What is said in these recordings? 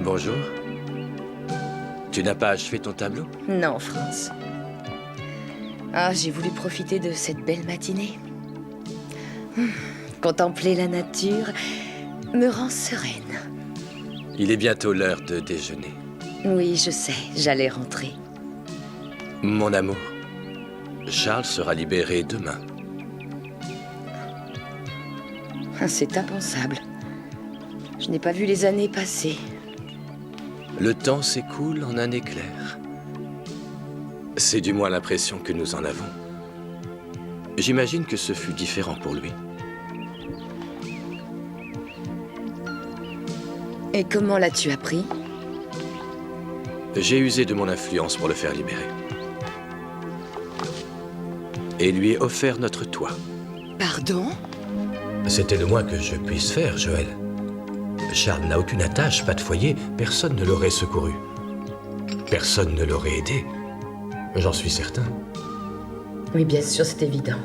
Bonjour. Tu n'as pas achevé ton tableau? Non, France. Ah, j'ai voulu profiter de cette belle matinée. Contempler la nature me rend sereine. Il est bientôt l'heure de déjeuner. Oui, je sais, j'allais rentrer. Mon amour, Charles sera libéré demain. C'est impensable. Je n'ai pas vu les années passer. Le temps s'écoule en un éclair. C'est du moins l'impression que nous en avons. J'imagine que ce fut différent pour lui. Et comment l'as-tu appris? J'ai usé de mon influence pour le faire libérer. Et lui ai offert notre toit. Pardon? C'était le moins que je puisse faire, Joël. Charles n'a aucune attache, pas de foyer, personne ne l'aurait secouru. Personne ne l'aurait aidé. J'en suis certain. Oui, bien sûr, c'est évident.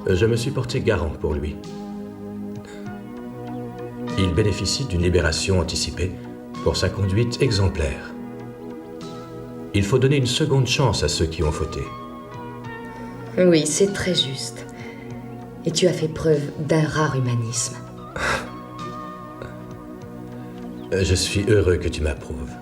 Je me suis porté garant pour lui. Il bénéficie d'une libération anticipée pour sa conduite exemplaire. Il faut donner une seconde chance à ceux qui ont fauté. Oui, c'est très juste. Et tu as fait preuve d'un rare humanisme. Je suis heureux que tu m'approuves.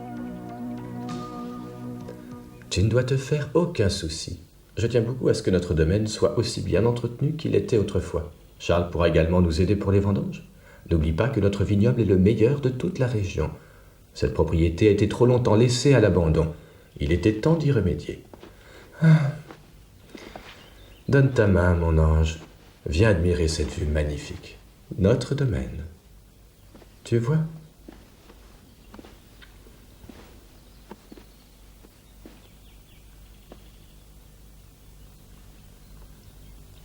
Tu ne dois te faire aucun souci. Je tiens beaucoup à ce que notre domaine soit aussi bien entretenu qu'il était autrefois. Charles pourra également nous aider pour les vendanges. N'oublie pas que notre vignoble est le meilleur de toute la région. Cette propriété a été trop longtemps laissée à l'abandon. Il était temps d'y remédier. Donne ta main, mon ange. Viens admirer cette vue magnifique. Notre domaine. Tu vois?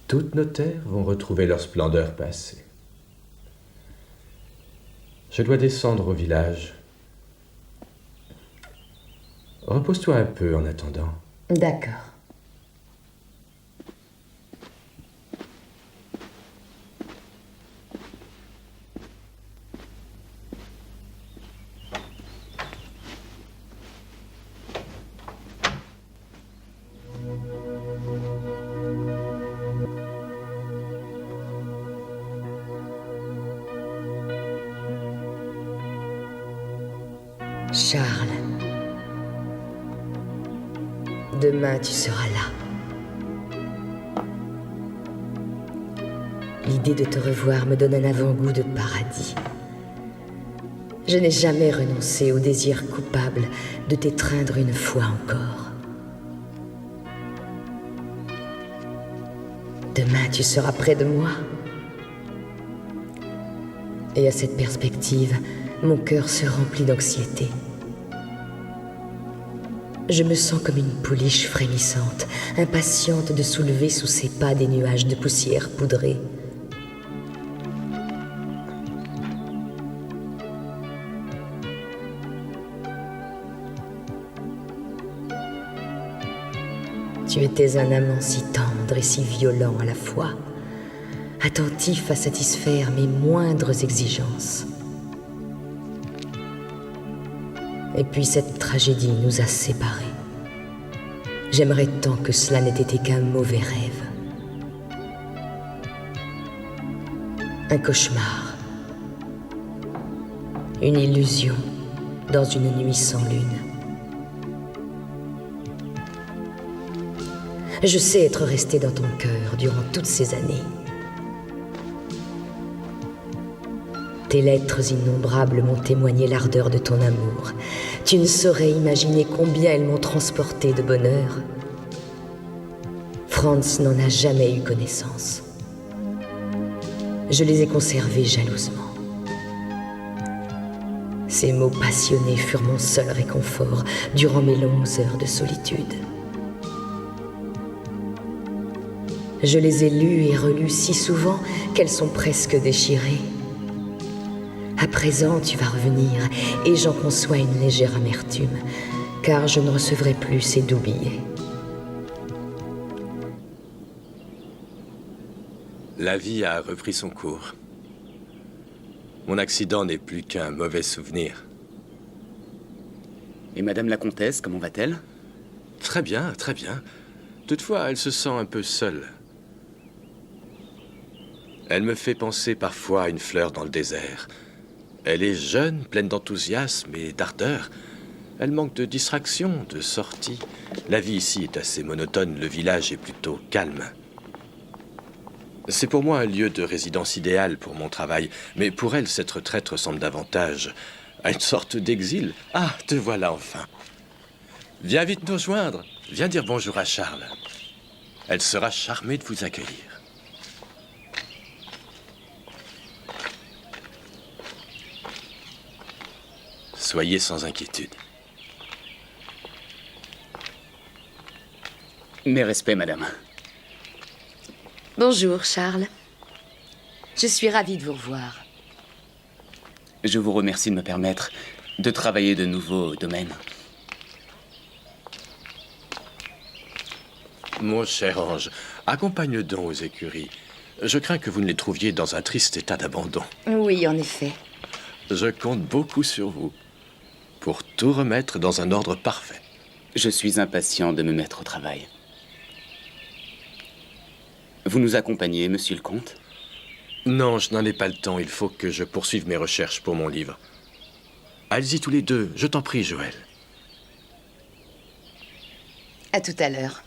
Toutes nos terres vont retrouver leur splendeur passée. Je dois descendre au village. Repose-toi un peu en attendant. D'accord. Charles, demain tu seras là. L'idée de te revoir me donne un avant-goût de paradis. Je n'ai jamais renoncé au désir coupable de t'étreindre une fois encore. Demain tu seras près de moi. Et à cette perspective, mon cœur se remplit d'anxiété. Je me sens comme une pouliche frémissante, impatiente de soulever sous ses pas des nuages de poussière poudrée. Tu étais un amant si tendre et si violent à la fois, attentif à satisfaire mes moindres exigences. Et puis cette tragédie nous a séparés. J'aimerais tant que cela n'ait été qu'un mauvais rêve. Un cauchemar. Une illusion dans une nuit sans lune. Je sais être resté dans ton cœur durant toutes ces années. Tes lettres innombrables m'ont témoigné l'ardeur de ton amour. Tu ne saurais imaginer combien elles m'ont transporté de bonheur. Franz n'en a jamais eu connaissance. Je les ai conservés jalousement. Ces mots passionnés furent mon seul réconfort durant mes longues heures de solitude. Je les ai lus et relus si souvent qu'elles sont presque déchirées. À présent, tu vas revenir et j'en conçois une légère amertume, car je ne recevrai plus ces doux billets. La vie a repris son cours. Mon accident n'est plus qu'un mauvais souvenir. Et Madame la Comtesse, comment va-t-elle? Très bien, très bien. Toutefois, elle se sent un peu seule. Elle me fait penser parfois à une fleur dans le désert. Elle est jeune, pleine d'enthousiasme et d'ardeur. Elle manque de distraction, de sortie. La vie ici est assez monotone, le village est plutôt calme. C'est pour moi un lieu de résidence idéal pour mon travail, mais pour elle, cette retraite ressemble davantage à une sorte d'exil. Ah, te voilà enfin. Viens vite nous rejoindre. Viens dire bonjour à Charles. Elle sera charmée de vous accueillir. Soyez sans inquiétude. Mes respects, madame. Bonjour, Charles. Je suis ravie de vous revoir. Je vous remercie de me permettre de travailler de nouveau au domaine. Mon cher ange, accompagne-le donc aux écuries. Je crains que vous ne les trouviez dans un triste état d'abandon. Oui, en effet. Je compte beaucoup sur vous pour tout remettre dans un ordre parfait. Je suis impatient de me mettre au travail. Vous nous accompagnez, monsieur le comte? Non, je n'en ai pas le temps. Il faut que je poursuive mes recherches pour mon livre. Allez-y tous les deux. Je t'en prie, Joël. À tout à l'heure.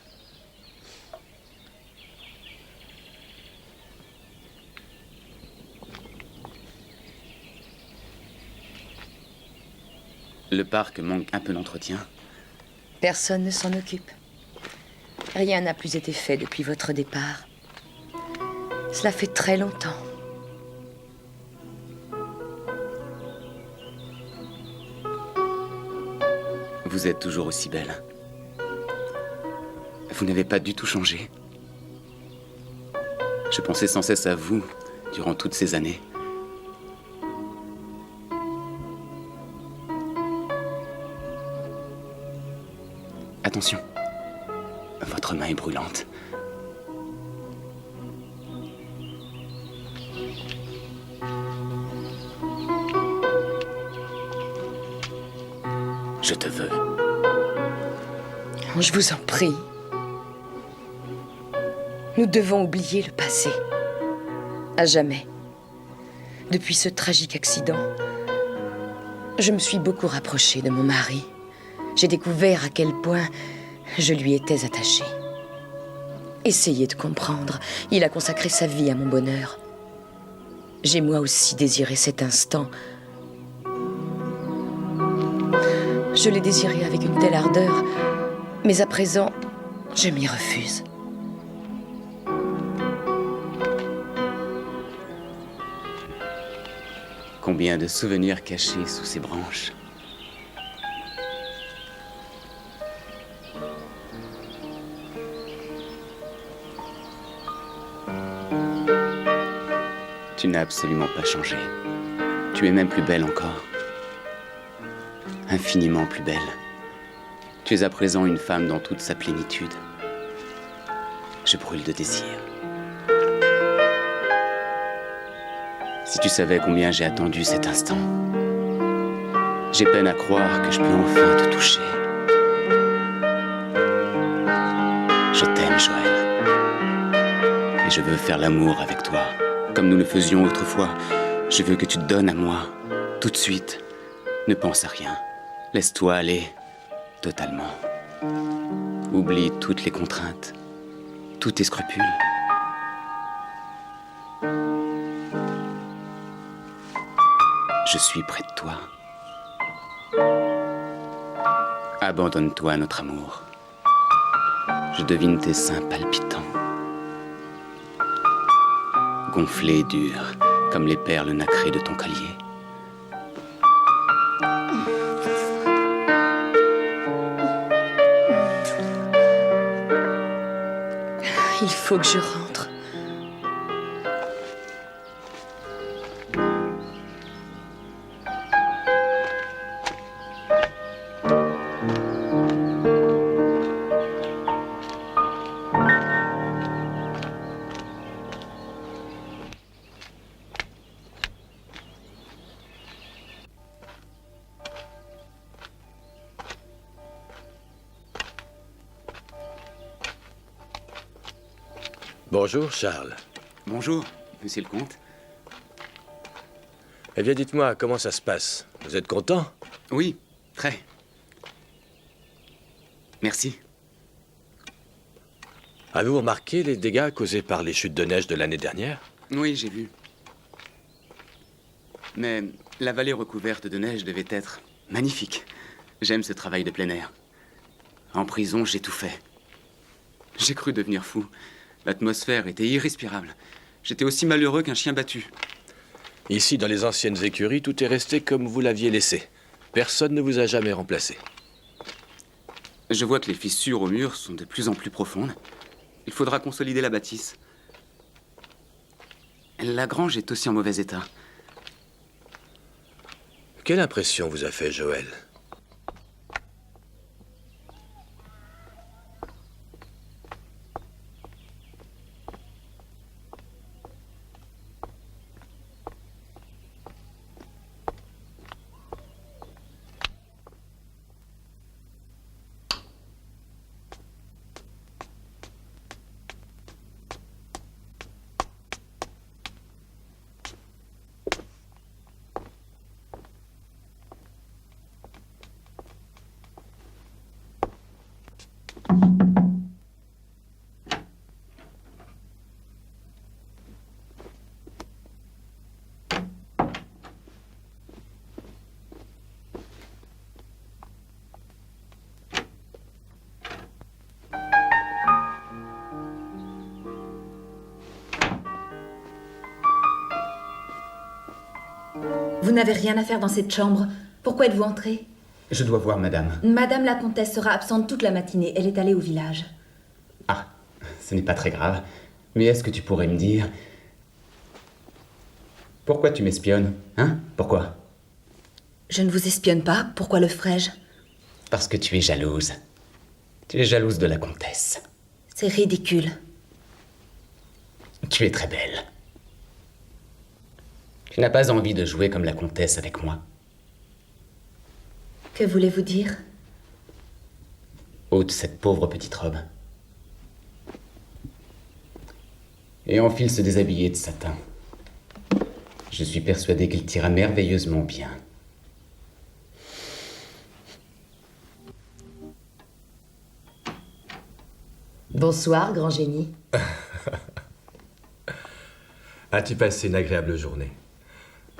Le parc manque un peu d'entretien. Personne ne s'en occupe. Rien n'a plus été fait depuis votre départ. Cela fait très longtemps. Vous êtes toujours aussi belle. Vous n'avez pas du tout changé. Je pensais sans cesse à vous durant toutes ces années. Attention, votre main est brûlante. Je te veux. Je vous en prie. Nous devons oublier le passé. À jamais. Depuis ce tragique accident, je me suis beaucoup rapprochée de mon mari. J'ai découvert à quel point je lui étais attachée. Essayez de comprendre. Il a consacré sa vie à mon bonheur. J'ai moi aussi désiré cet instant. Je l'ai désiré avec une telle ardeur, mais à présent, je m'y refuse. Combien de souvenirs cachés sous ces branches. Tu n'as absolument pas changé. Tu es même plus belle encore. Infiniment plus belle. Tu es à présent une femme dans toute sa plénitude. Je brûle de désir. Si tu savais combien j'ai attendu cet instant. J'ai peine à croire que je peux enfin te toucher. Je t'aime, Joël. Et je veux faire l'amour avec toi comme nous le faisions autrefois. Je veux que tu te donnes à moi, tout de suite. Ne pense à rien. Laisse-toi aller, totalement. Oublie toutes les contraintes, tous tes scrupules. Je suis près de toi. Abandonne-toi à notre amour. Je devine tes seins palpitants, gonflés et durs, comme les perles nacrées de ton collier. Il faut que je rentre. Bonjour, Charles. Bonjour, monsieur le comte. Eh bien, dites-moi, comment ça se passe? Vous êtes content? Oui, très. Merci. Avez-vous remarqué les dégâts causés par les chutes de neige de l'année dernière? Oui, j'ai vu. Mais la vallée recouverte de neige devait être magnifique. J'aime ce travail de plein air. En prison, j'étouffais. J'ai cru devenir fou. L'atmosphère était irrespirable. J'étais aussi malheureux qu'un chien battu. Ici, dans les anciennes écuries, tout est resté comme vous l'aviez laissé. Personne ne vous a jamais remplacé. Je vois que les fissures au mur sont de plus en plus profondes. Il faudra consolider la bâtisse. La grange est aussi en mauvais état. Quelle impression vous a fait Joël? Vous n'avez rien à faire dans cette chambre. Pourquoi êtes-vous entré? Je dois voir madame. Madame la comtesse sera absente toute la matinée. Elle est allée au village. Ah, ce n'est pas très grave. Mais est-ce que tu pourrais me dire... Pourquoi tu m'espionnes? Hein? Pourquoi? Je ne vous espionne pas. Pourquoi le ferais-je? Parce que tu es jalouse. Tu es jalouse de la comtesse. C'est ridicule. Tu es très belle. Tu n'as pas envie de jouer comme la comtesse avec moi. Que voulez-vous dire? Ôte cette pauvre petite robe. Et enfile ce déshabillé de satin. Je suis persuadé qu'il t'ira merveilleusement bien. Bonsoir, grand génie. As-tu passé une agréable journée?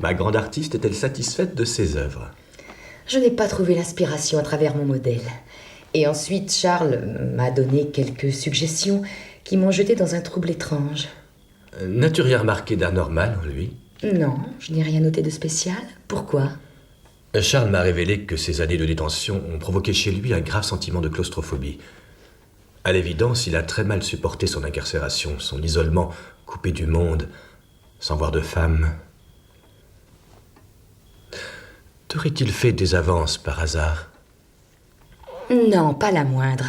Ma grande artiste est-elle satisfaite de ses œuvres? Je n'ai pas trouvé l'inspiration à travers mon modèle. Et ensuite, Charles m'a donné quelques suggestions qui m'ont jeté dans un trouble étrange. N'as-tu rien remarqué d'anormal en lui? Non, je n'ai rien noté de spécial. Pourquoi? Charles m'a révélé que ces années de détention ont provoqué chez lui un grave sentiment de claustrophobie. À l'évidence, il a très mal supporté son incarcération, son isolement, coupé du monde, sans voir de femme. T'aurait-il fait des avances par hasard? Non, pas la moindre.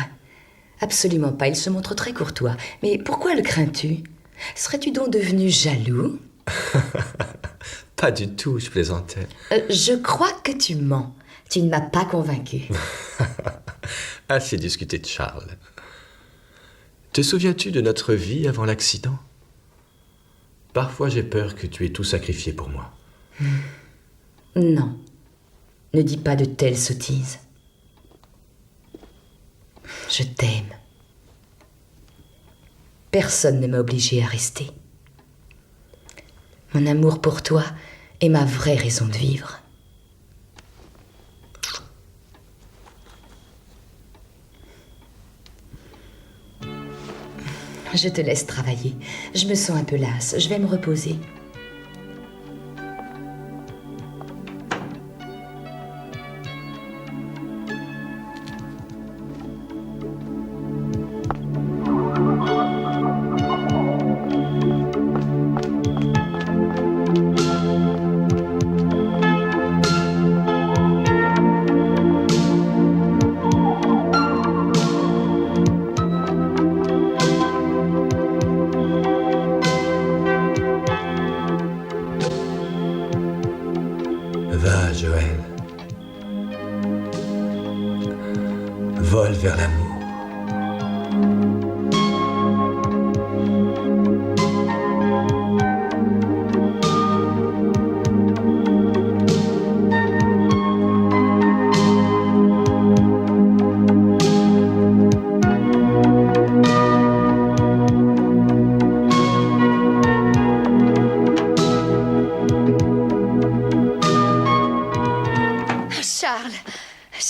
Absolument pas, il se montre très courtois. Mais pourquoi le crains-tu? Serais-tu donc devenu jaloux? Pas du tout, je plaisantais. Je crois que tu mens. Tu ne m'as pas convaincu. Assez discuté de Charles. Te souviens-tu de notre vie avant l'accident? Parfois j'ai peur que tu aies tout sacrifié pour moi. Non. Ne dis pas de telles sottises. Je t'aime. Personne ne m'a obligée à rester. Mon amour pour toi est ma vraie raison de vivre. Je te laisse travailler. Je me sens un peu lasse. Je vais me reposer. Va, Joël. Vole vers l'amour.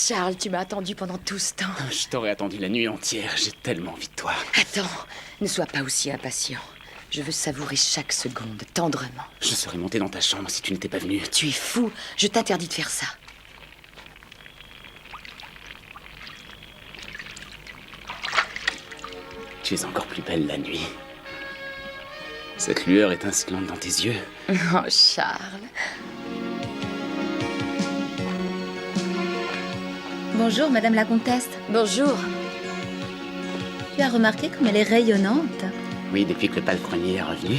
Charles, tu m'as attendu pendant tout ce temps. Je t'aurais attendu la nuit entière, j'ai tellement envie de toi. Attends, ne sois pas aussi impatient. Je veux savourer chaque seconde, tendrement. Je serais monté dans ta chambre si tu n'étais pas venu. Tu es fou, je t'interdis de faire ça. Tu es encore plus belle la nuit. Cette lueur étincelante dans tes yeux. Oh, Charles. Bonjour, Madame la Comtesse. Bonjour. Tu as remarqué comme elle est rayonnante? Oui, depuis que le palefrenier est revenu.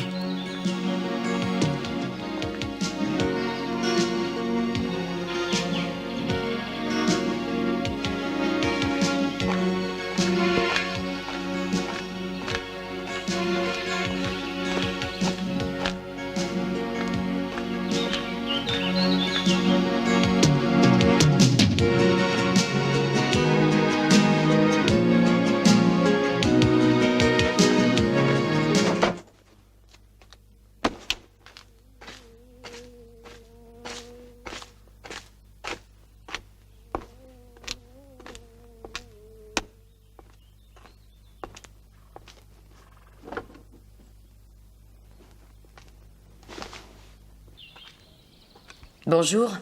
Bonjour.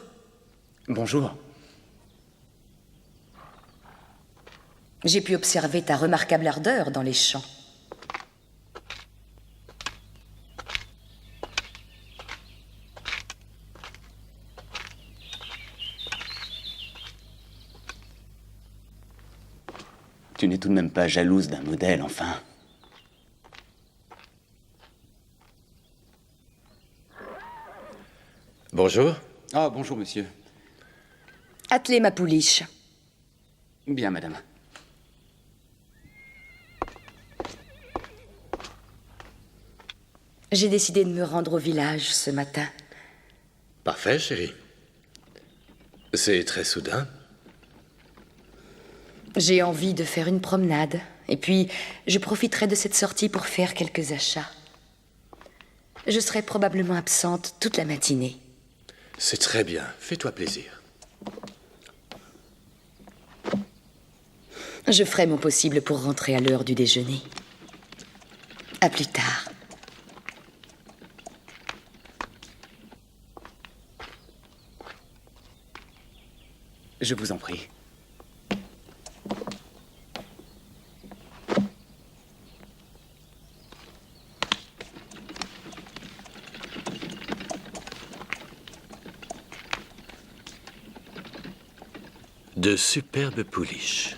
Bonjour. J'ai pu observer ta remarquable ardeur dans les champs. Tu n'es tout de même pas jalouse d'un modèle, enfin. Bonjour. Ah, bonjour, monsieur. Attelez ma pouliche. Bien, madame. J'ai décidé de me rendre au village ce matin. Parfait, chérie. C'est très soudain. J'ai envie de faire une promenade. Et puis, je profiterai de cette sortie pour faire quelques achats. Je serai probablement absente toute la matinée. C'est très bien. Fais-toi plaisir. Je ferai mon possible pour rentrer à l'heure du déjeuner. À plus tard. Je vous en prie. De superbes pouliches.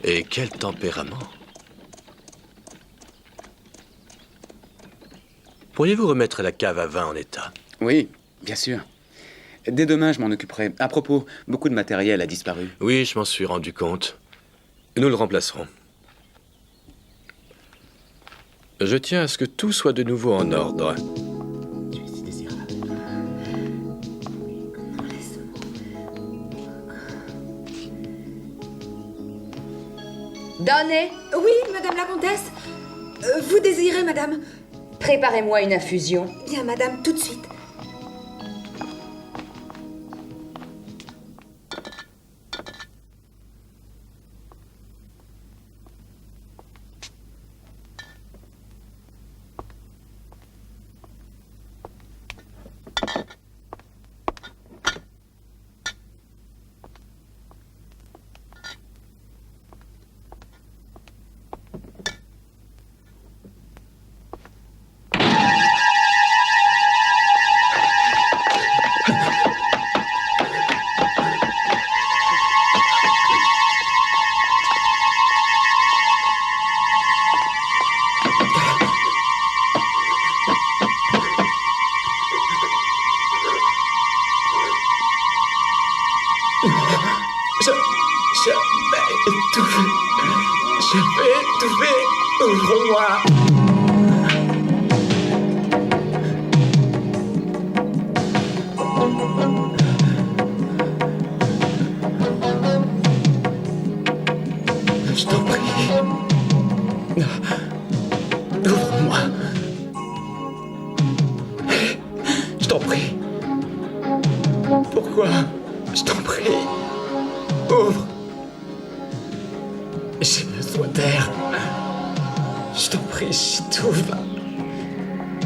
Et quel tempérament. Pourriez-vous remettre la cave à vin en état? Oui, bien sûr. Dès demain, je m'en occuperai. À propos, beaucoup de matériel a disparu. Oui, je m'en suis rendu compte. Nous le remplacerons. Je tiens à ce que tout soit de nouveau en ordre. Tu es si désirable. Donnez. Oui, madame la comtesse. Vous désirez, madame? Préparez-moi une infusion. Bien, madame, tout de suite. Je vais étouffer. Je vais étouffer. Ouvre-moi. Je t'en prie. Ouvre-moi. Je t'en prie. Pourquoi? Je t'en prie. Ouvre. J'ai besoin d'air. Je t'en prie, j'étouffe.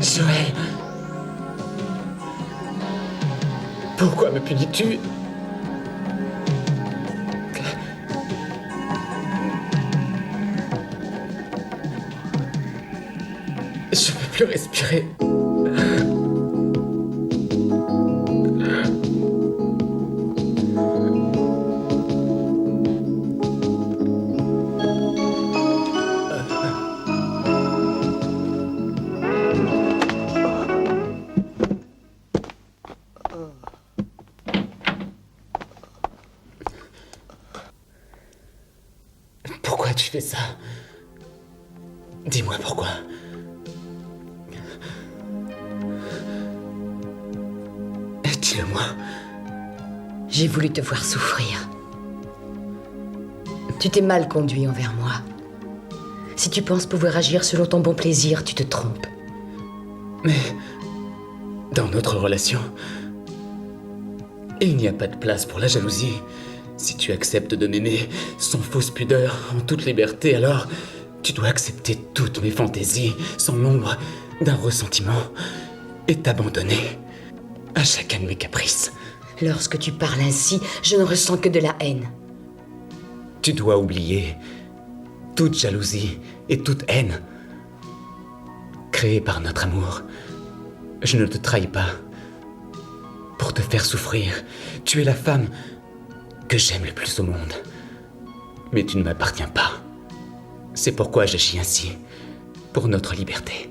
Joël. Pourquoi me punis-tu? Je ne peux plus respirer. Pourquoi tu fais ça? Dis-moi pourquoi. Dis-le-moi. J'ai voulu te voir souffrir. Tu t'es mal conduit envers moi. Si tu penses pouvoir agir selon ton bon plaisir, tu te trompes. Mais dans notre relation, il n'y a pas de place pour la jalousie. Si tu acceptes de m'aimer sans fausse pudeur, en toute liberté, alors tu dois accepter toutes mes fantaisies sans l'ombre d'un ressentiment et t'abandonner à chacun de mes caprices. Lorsque tu parles ainsi, je ne ressens que de la haine. Tu dois oublier toute jalousie et toute haine créée par notre amour. Je ne te trahis pas pour te faire souffrir. Tu es la femme que j'aime le plus au monde. Mais tu ne m'appartiens pas. C'est pourquoi j'agis ainsi, pour notre liberté.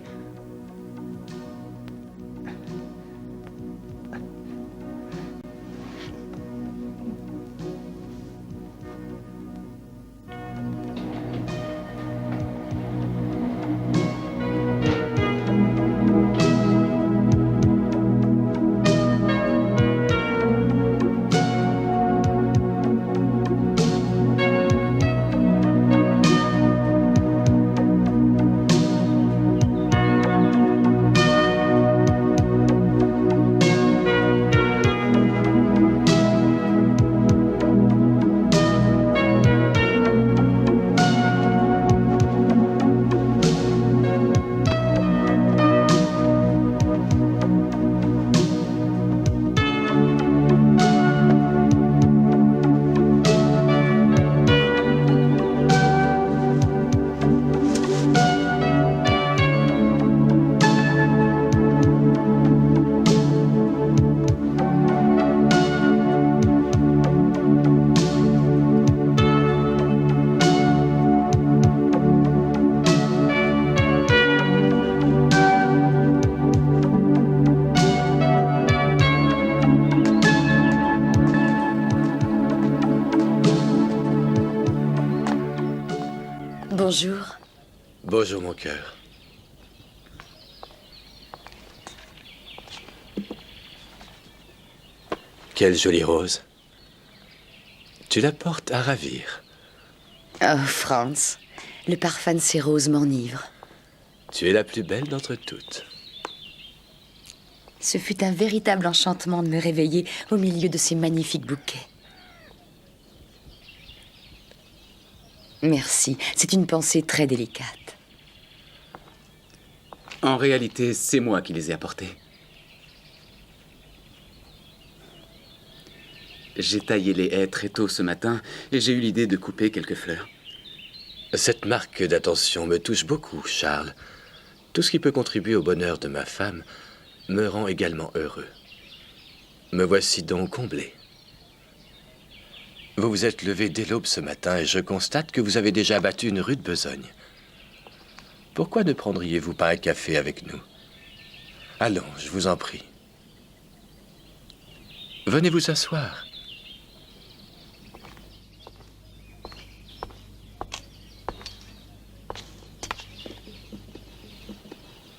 Bonjour. Bonjour mon cœur. Quelle jolie rose. Tu la portes à ravir. Oh, Franz, le parfum de ces roses m'enivre. Tu es la plus belle d'entre toutes. Ce fut un véritable enchantement de me réveiller au milieu de ces magnifiques bouquets. Merci, c'est une pensée très délicate. En réalité, c'est moi qui les ai apportés. J'ai taillé les haies très tôt ce matin et j'ai eu l'idée de couper quelques fleurs. Cette marque d'attention me touche beaucoup, Charles. Tout ce qui peut contribuer au bonheur de ma femme me rend également heureux. Me voici donc comblé. Vous vous êtes levé dès l'aube ce matin et je constate que vous avez déjà abattu une rude besogne. Pourquoi ne prendriez-vous pas un café avec nous? Allons, je vous en prie. Venez vous asseoir.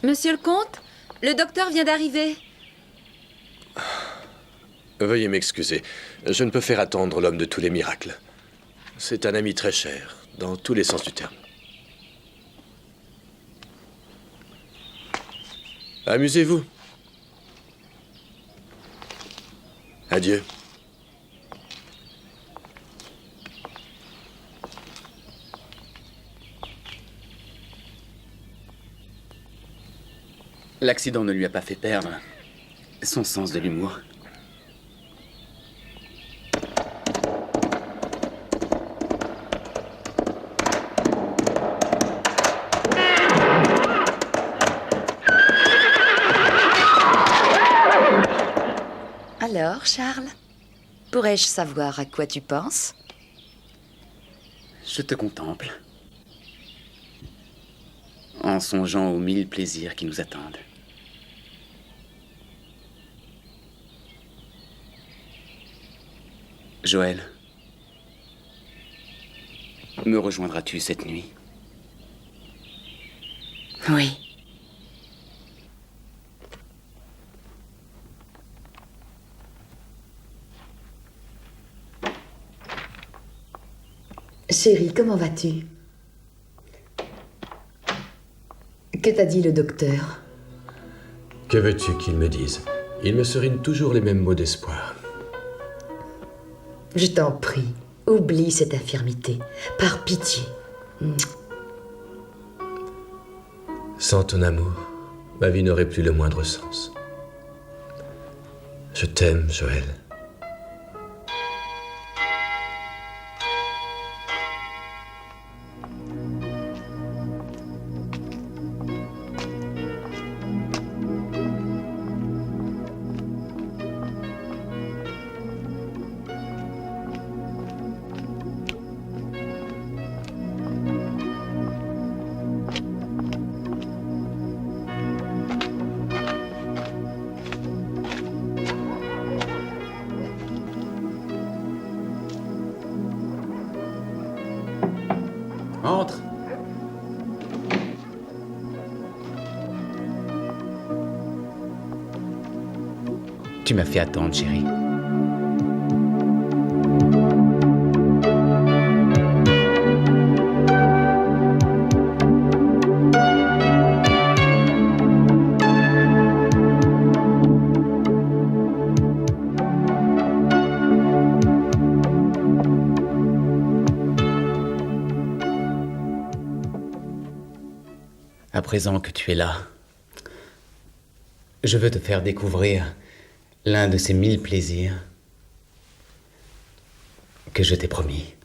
Monsieur le comte, le docteur vient d'arriver. Veuillez m'excuser. Je ne peux faire attendre l'homme de tous les miracles. C'est un ami très cher, dans tous les sens du terme. Amusez-vous. Adieu. L'accident ne lui a pas fait perdre son sens de l'humour. Alors, Charles, pourrais-je savoir à quoi tu penses? Je te contemple, en songeant aux 1000 plaisirs qui nous attendent. Joël, me rejoindras-tu cette nuit? Oui. Chérie, comment vas-tu? Que t'a dit le docteur? Que veux-tu qu'il me dise? Il me serine toujours les mêmes mots d'espoir. Je t'en prie, oublie cette infirmité, par pitié. Sans ton amour, ma vie n'aurait plus le moindre sens. Je t'aime, Joël. Entre. Tu m'as fait attendre, chérie. À présent que tu es là, je veux te faire découvrir l'un de ces 1000 plaisirs que je t'ai promis.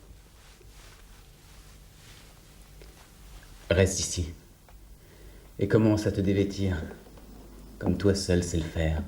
Reste ici et commence à te dévêtir comme toi seul sais le faire.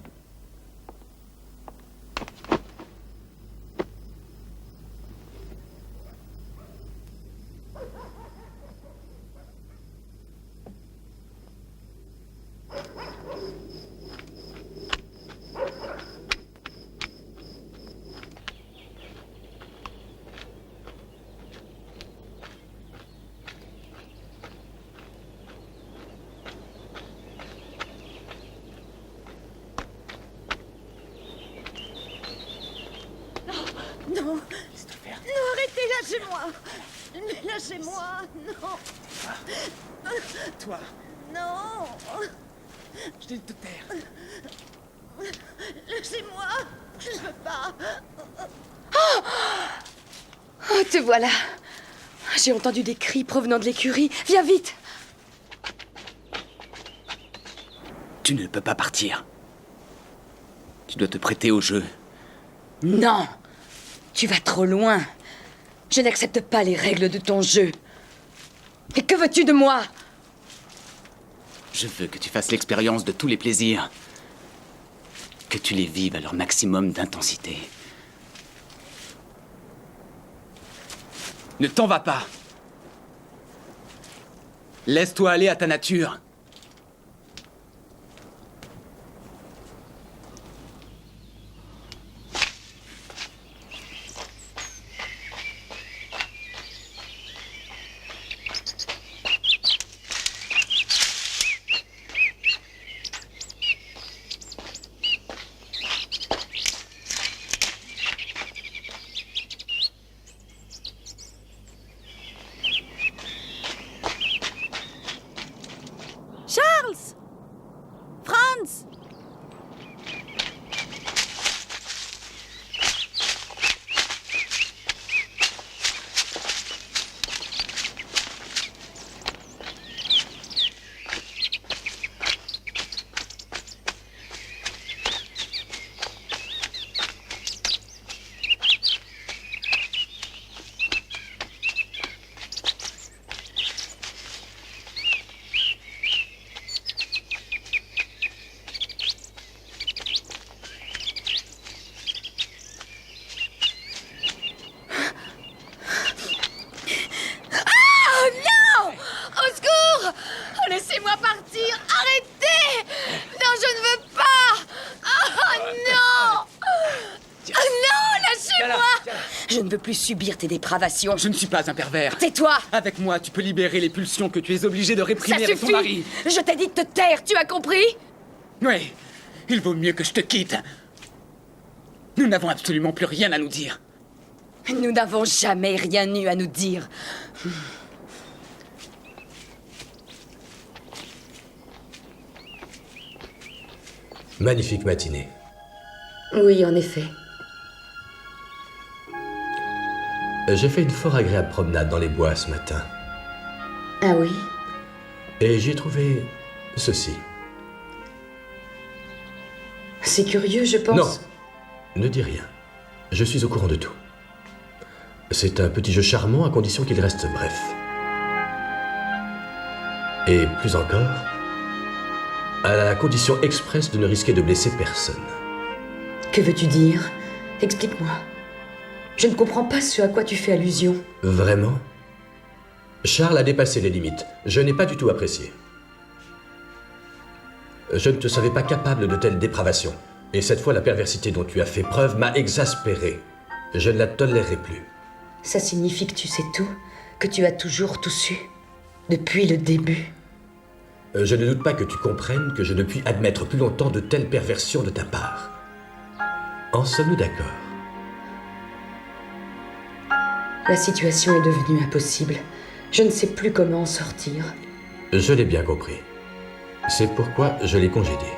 Lâchez-moi. Lâchez-moi. Non. Toi, Non. je t'ai dit de te taire. Lâchez-moi. Je ne veux pas. Oh, te voilà. J'ai entendu des cris provenant de l'écurie. Viens vite. Tu ne peux pas partir. Tu dois te prêter au jeu. Non. Tu vas trop loin. Je n'accepte pas les règles de ton jeu. Et que veux-tu de moi? Je veux que tu fasses l'expérience de tous les plaisirs. Que tu les vives à leur maximum d'intensité. Ne t'en va pas. Laisse-toi aller à ta nature. Charles! Franz! Laissez-moi partir! Arrêtez! Non, je ne veux pas! Oh non! Oh non, lâchez-moi! Je ne veux plus subir tes dépravations. Je ne suis pas un pervers. Tais-toi! Avec moi, tu peux libérer les pulsions que tu es obligé de Ça réprimer avec ton suffit! mari. Je t'ai dit de te taire, tu as compris? Oui, il vaut mieux que je te quitte. Nous n'avons absolument plus rien à nous dire. Nous n'avons jamais rien eu à nous dire. Magnifique matinée. Oui, en effet. J'ai fait une fort agréable promenade dans les bois ce matin. Ah oui? Et j'ai trouvé ceci. C'est curieux, je pense. Non, ne dis rien. Je suis au courant de tout. C'est un petit jeu charmant à condition qu'il reste bref. Et plus encore, à la condition expresse de ne risquer de blesser personne. Que veux-tu dire? Explique-moi. Je ne comprends pas ce à quoi tu fais allusion. Vraiment? Charles a dépassé les limites. Je n'ai pas du tout apprécié. Je ne te savais pas capable de telles dépravations. Et cette fois, la perversité dont tu as fait preuve m'a exaspéré. Je ne la tolérerai plus. Ça signifie que tu sais tout? Que tu as toujours tout su? Depuis le début? Je ne doute pas que tu comprennes que je ne puis admettre plus longtemps de telles perversions de ta part. En sommes-nous d'accord? La situation est devenue impossible. Je ne sais plus comment en sortir. Je l'ai bien compris. C'est pourquoi je l'ai congédié.